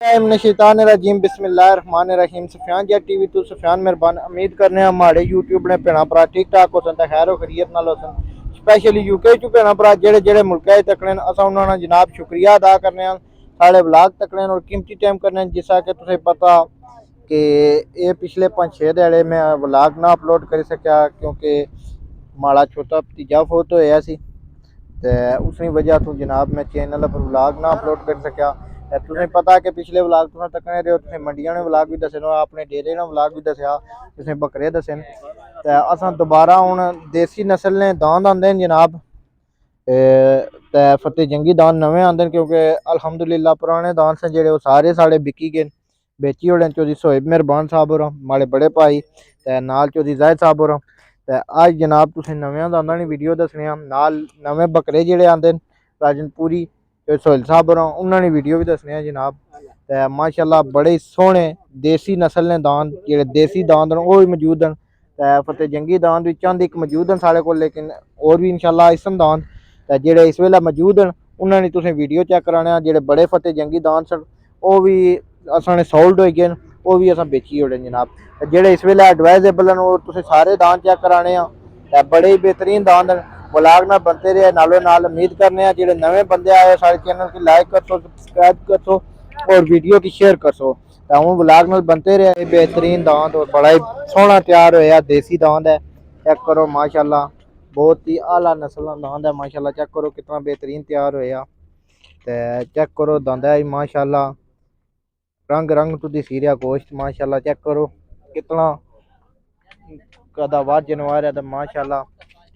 शैतानिर्रजीम बिस्मिल्लाहिर्रहमानिर्रहीम। सुफियान जी टीवी तो सुफियान मेहरबान उम्मीद करने हमारे यूट्यूब ने भैन भरा ठीक ठाक होसन ते खैर खैरियत नाल होसन। स्पैशली यूके च भैन भरा जेह्ड़े जेह्ड़े मुल्कै च तकने अस उन्होंने जनाब शुक्रिया अदा करने साढ़े ब्लाग तकने और कीमती टाइम करने जिसा कि तुसें पता कि ये पिछले 5-6 ध्याड़े मैं ब्लाग ना अपलोड करी सकेआ क्योंकि माड़ा छोटा भतीजा फोत होया सी ते उसकी वजह तो जनाब मैं चैनल पर व्लाग ना अपलोड कर सकिया। तुसें पता कि पिछले व्लाग तुसें तकने रहे हो, तुसें मंडियां ने व्लाग भी दस्से न, अपने डेरे ने व्लाग भी दस्सेआ, तुसें बकरे दस्से न। ते असां दोबारा हुण देसी नस्ल ने दांद आंदे न जनाब, ते फतेह जंगी दांद नमें आंदे न क्योंकि अल्हम्दुलिल्लाह पुराने दांद से जेह्ड़े ओह् सारे साढ़े बिकी गए न। बेची ओड़े चौधरी सोहेब मेहरबान साहब होर माड़े बड़े भाई ते नाल चौधरी जाहिद साहब होर। ते अज जनाब तुसें नवें दांदां दी वीडियो दस्सने आं, नाल नमें बकरे जेह्ड़े आंदे न राजनपुरी सोहेल साहब होर उन्हां दी वीडियो भी दस्सने आं जनाब। ते माशाल्लाह बड़े सोहने देसी नस्ल ने दांद जेह्ड़े देसी दांद न ओह् भी मौजूद न। ते फतेह जंगी दांद भी चंद इक मौजूद न साढ़े कोल, लेकिन होर भी इंशाल्लाह आइसन दांद ते जेह्ड़े इस वेल्लै मौजूद न उन्हां दी तुसें वीडियो चेक कराने आं। जेह्ड़े बड़े फतेह जंगी दांद सन ओह् भी असां ने सोल्ड होई गे न, ओह् भी असां बेची ओड़े जनाब। ते जेह्ड़े इस वेल्लै एडवाइजेबल न ओह् तुसें सारे दांद चेक कराने आं ते बड़े ही बेहतरीन दांद न। व्लाग ना बनते रहे नालों नाल, उम्मीद करने हैं जेह्ड़े नवे बंदे आए साढ़े चैनल की लाइक करसो, सब्सक्राइब करसो और वीडियो की शेयर करसो। हूँ व्लाग नाल बनते रहे बेहतरीन दांद और बड़ा ही सोहना तैयार होया देसी दांद है। चेक करो माशाल्लाह बहुत ही आला नस्ल का दांद है माशाल्लाह। चेक करो कितना बेहतरीन तैयार होया ते चेक करो दांदा ही माशाल्लाह रंग रंग तो दिसी रहा गोश्त माशाल्लाह। चेक करो कितना कदावार जानवर है तो माशाल्लाह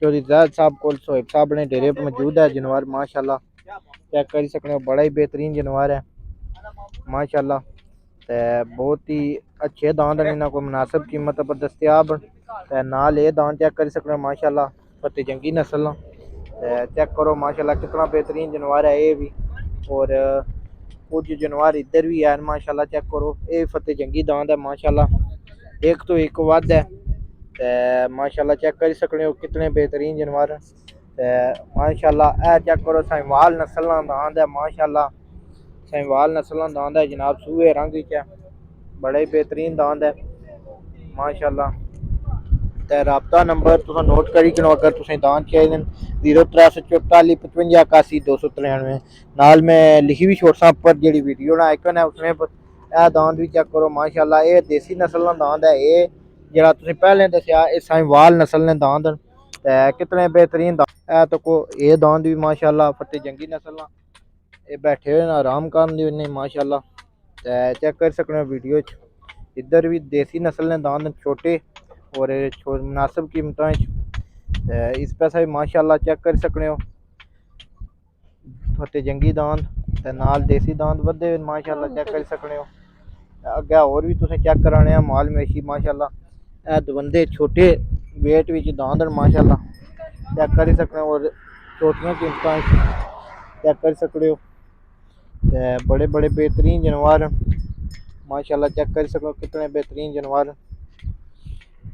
चौधरी जाहिद साहब को सोहेब साहब ने डेरे पर मौजूद है जानवर माशाल्लाह। चेक कर सकते हो बड़ा ही बेहतरीन जानवर है माशाल्लाह। ते बहुत ही अच्छे दांद ने, इन्होंने को मुनासिब कीमत पर दस्तियाब ते नाल ये दांद चेक कर सकते हो माशाल्लाह फतेह जंगी नस्ल ते चेक करो माशाल्लाह कितना बेहतरीन जानवर है ये भी। और कुछ जानवर इधर भी है माशाल्लाह। चेक करो ये फतेह जंगी दांद है माशाल्लाह, एक तो एक वध है ते माशाल्लाह। चेक कर सकते हो कितने बेहतरीन जानवर ते माशाल्लाह। ए चेक करो साहिवाल नस्ल का दांद है माशाल्लाह, साहिवाल नस्ल का दांद है जनाब, सूहे रंग विच है, बड़ा ही बेहतरीन दांद है माशाल्लाह। ते राबता नंबर तुस नोट करी करो अगर तुसें दांद चाहिए 0344 55 81 293 नाल मैं लिखी भी छोड़सा पर जेह्ड़ी वीडियो ना आइकन है उसमें पर। यह दांद भी चेक करो माशाल्लाह, ये देसी नस्ल का दांद है। ये जेह्ड़ा तुसें पैह्लें दस्सेआ एह् साहिवाल नस्ल ने दांद न ते कितने बेहतरीन दांद है। तो को ये दांद भी माशाल्लाह फतेह जंगी नस्ल ना, ये बैठे हुए ना आराम कर माशाल्लाह। ते चेक कर सकते हो वीडियो च इधर भी देसी नस्ल ने दांद छोटे और मुनासिब कीमतां इस पैसा भी माशाल्लाह। चेक कर सकते हो फतेह जंगी दांद ते नाल देसी दांद बधे हुए माशाल्लाह। चेक कर सकते हो अग्गें होर भी तुसें चेक कराने माल मवेशी माशाल्लाह। ए दबंदे छोटे वेट विच दांद न माशाल्लाह। चेक कर सकते हो और छोटियां कीमतां चेक कर सकते हो ते बड़े बड़े बेहतरीन जानवर माशाल्लाह। चेक कर सकते हो कितने बेहतरीन जानवर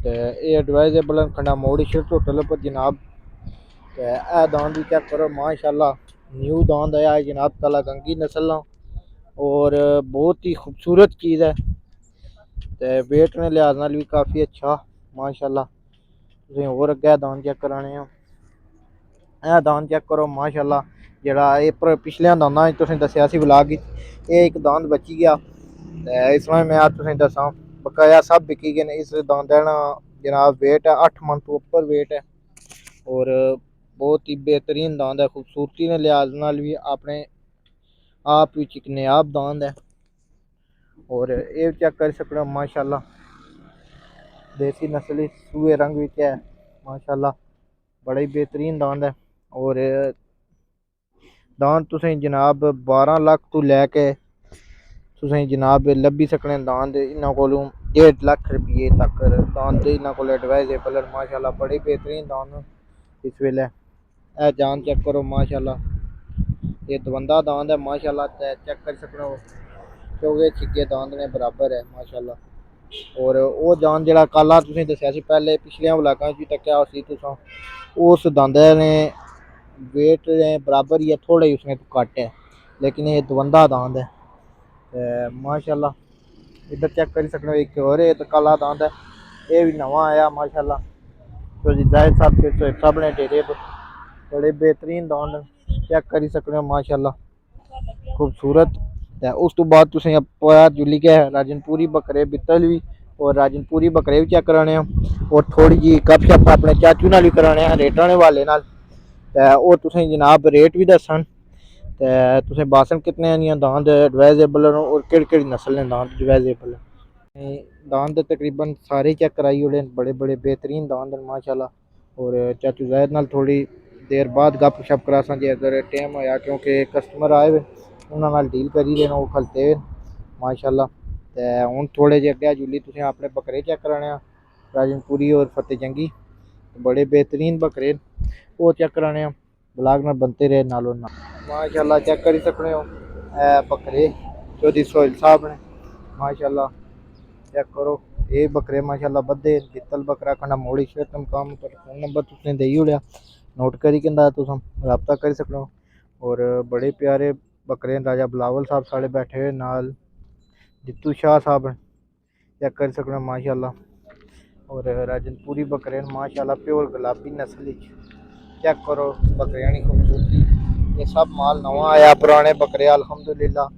ते ये एडवाइजेबल खंडा मोड़ शिफ्ट होटल पर जनाब। ते ए दांद भी चेक करो माशाल्लाह, न्यू दांद आया है जनाब, काला गंगी नस्ल और बहुत ही खूबसूरत चीज़ है ते वेट ने लिहाज नाल भी काफ़ी अच्छा माशाल्लाह। तुसें होर अग्गें दांद चेक कराने ए दांद चेक करो माशाल्लाह। जेह्ड़ा एह् पिछले दांदां तुसें दस्सेआ सी व्लाग च एह् एक दांद बची गया ते इसमें मैं अज्ज तुसें दस्सां बकाया सब बिकी गए इस दांदै ना जनाब। वेट है 8 मन तो ऊपर वेट है और बहुत ही बेहतरीन दांद है, खूबसूरती ने लिहाज नाल भी अपने आप विच एक नायाब दांद है। और ये चेक कर सकते हो माशाल्लाह देसी नस्ल सूहे रंग विच है माशाल्लाह, बड़ा ही बेहतरीन दांद है। और दांद तुसें जनाब 12 लाख तो लैके तुसें जनाब लब्भी सकने दांद इन्हों कोलों 1.5 लाख रुपये तक दांद इन्हों को एडवाइजेबल माशाल्लाह। बड़े बेहतरीन दांद इस वेले ए जान चेक करो माशाल्लाह, ये दबंदा दांद है माशाल्लाह। चेक कर सकते हो चौगे छिगे दांद ने बराबर है माशाल्लाह। और वो जान जेह्ड़ा कल तुसें दस्सेआ सी पैह्ले पिछलियां व्लागां च भी तक्केआ सी तुसां, उस दांदै ने वेट ने बराबर ही है, थोड़ा ही उसमें तो घट्ट है, लेकिन ये दबंदा दांद है माशाल्लाह इधर चेक कर सकते हो, एक और है तो काला दांत है, ये भी नवा आया माशाल्लाह। तो जी जाहिर साहब के तो सब ने डेरे बड़े बेहतरीन दांत चेक कर सकते हो माशाल्लाह, खूबसूरत। उस तो बाद तुसें अपना जुली के राजनपुरी बकरे बित्तल भी और राजनपुरी बकरे भी चेक कराने और थोड़ी जी गपशप अपने चाचू नाल भी कराने रेटाने वाले नाल। और तुसें जनाब रेट भी दसन ते तुसें बासन कितने दियां दांद एडवाइजेबल और केड़ी नस्ल ने दांद एडवाइजेबल। दांद तकरीबन सारे चेक कराई ओड़े, बड़े बड़े बेहतरीन दांद माशाल्लाह। और चाचू जैद नाल थोड़ी देर बाद गप शप करासां जे अगर टाइम होया, क्योंकि कस्टमर आए हुए उन्हां नाल डील करी देना, वो खलते माशाल्लाह। ते हुण थोड़े जे अग्गे जुली तुसें अपने बकरे चेक कराने राजनपुरी और फतेह जंगी, बड़े बेहतरीन बकरे वो चेक कराने ब्लाग में बनते रहे नालों नाल माशाल्लाह। चेक करी सकते हो बकरे चौधरी सोहेल साहब ने माशाल्लाह, चेक करो ये बकरे माशाल्लाह बद्धे जित्तल बकरा खंडा मोड़ी शर्तम काम पर फोन नंबर तुसें देई ओड़ेआ, नोट करी किंदा तुम रब्ता करी सकते हो। और बड़े प्यारे बकरे राजा बिलावल साहब साढ़े बैठे हुए नाल जित्तू शाह साहब चेक कर सकते हो माशाल्लाह। और राजनपुरी बकरे माशाल्लाह प्योर गुलाबी नस्ल चेक करो बकरियां की खूबसूरती। ये सब माल नवा आया, पुराने बकरे अल्हम्दुलिल्लाह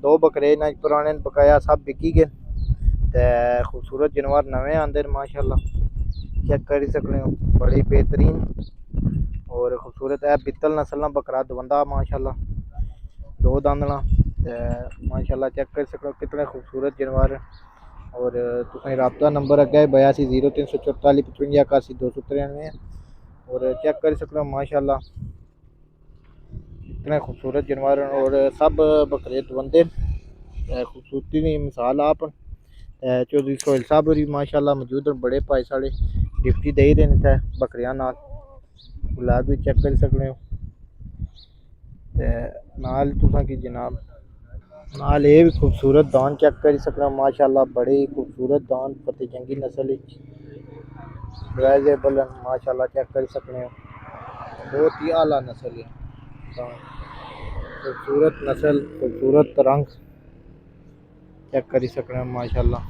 दो बकरे ना पुराने बकाया सब बिकी गए ते खूबसूरत जानवर नवे आंदे माशाल्लाह, चेक कर सकते हो बड़ी बेहतरीन और खूबसूरत है बित्तल नस्ल बकरा दबंदा माशाल्लाह, दो दांदना माशाल्लाह। चेक कर सकते हो कितने खूबसूरत जानवर। और तुसें रब्ता नंबर अग्गे 8203445581 और चेक कर सकते हो माशाल्लाह इतने खूबसूरत जानवर और सब बकरे दबंदे खूबसूरती की मिसाल आप। चौधरी सोहेल साहब भी माशाल्लाह मौजूद बड़े भाई साढ़े डिप्टी दे रहे इत्थे बकरियां नाल, ब्लॉग भी चेक कर सकते हो। नाल तुसां की जनाब नाल ये भी खूबसूरत दान चेक कर सकते हो माशाल्लाह, बड़े खूबसूरत दान फतेह जंगी नस्ल एडवाइजेबल माशाल्लाह, चेक कर सकते हो बहुत ही आला नस्ल है, खूबसूरत नस्ल खूबसूरत रंग चेक कर सकते हो माशाल्लाह।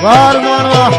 वाह वाह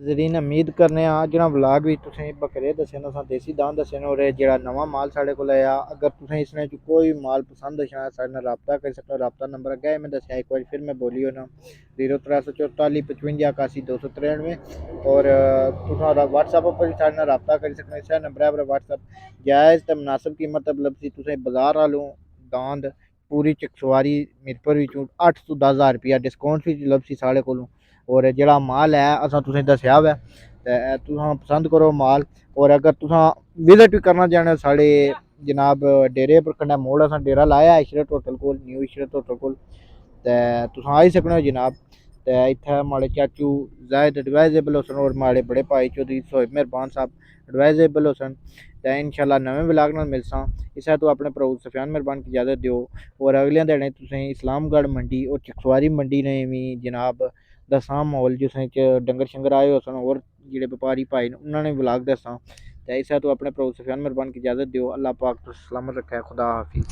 जरीन उम्मीद करने जो व्लाग भी तुसें बकरे दस्से न देसी दान दस्से न और जेह्ड़ा नवा माल साढ़े कोल आया, अगर तुसें इसने कोई माल पसंद आया साढ़े नाल रब्ता करी सकते हो। रब्ता नंबर अग्गें मैं दस्सेआ एक बार फिर मैं बोली होना 0344558193 और तुस व्हाट्सएप पर भी साढ़े नाल रब्ता करी सकते हो। इस नंबर पर व्हाट्सएप जायज़ ते मुनासिब कीमत लभदी तुसें बाजार आलू दांद पूरी चकसवारी मीरपुर विचों 8 तो 10,000 रुपया डिस्काउंट भी लभसी साढ़े कोलों। और जेह्ड़ा माल है असां तुसें दस्सेआ होऐ ते तुसां पसंद करो माल। और अगर तुसां विजिट भी करना चाह्ने साढ़े जनाब डेरे पर कन्नै मोड़ असां डेरा लाया इशरत होटल कोल, न्यू इशरत होटल कोल। ते तुस आई सकने हो जनाब। ते इत्थै माड़े चाचू जायद एडवाइजेबल हुसन और माड़े बड़े भाई चौधरी सोहेब मेहरबान साहब एडवाइजेबल हुसन। ते इंशाल्लाह नमें व्लॉग नाल मिलसां। इस्सै तू अपने भ्राऊ सफियान मेहरबान की इजाजत दियो और अगले दिनें तुसेंगी इस्लामगढ़ मंडी और चकसवारी मंडी ने भी जनाब दस्सां माहौल जिसने च डंगर शंगर आए हुसन और जेह्ड़े बपारी भाई न उन्होंने व्लॉग दस्सां। ते इस्सै तू अपने भ्राऊ सफियान मेहरबान की इजाजत दियो। अल्लाह पाक तुस सलामत रखै। खुदा हाफिज़।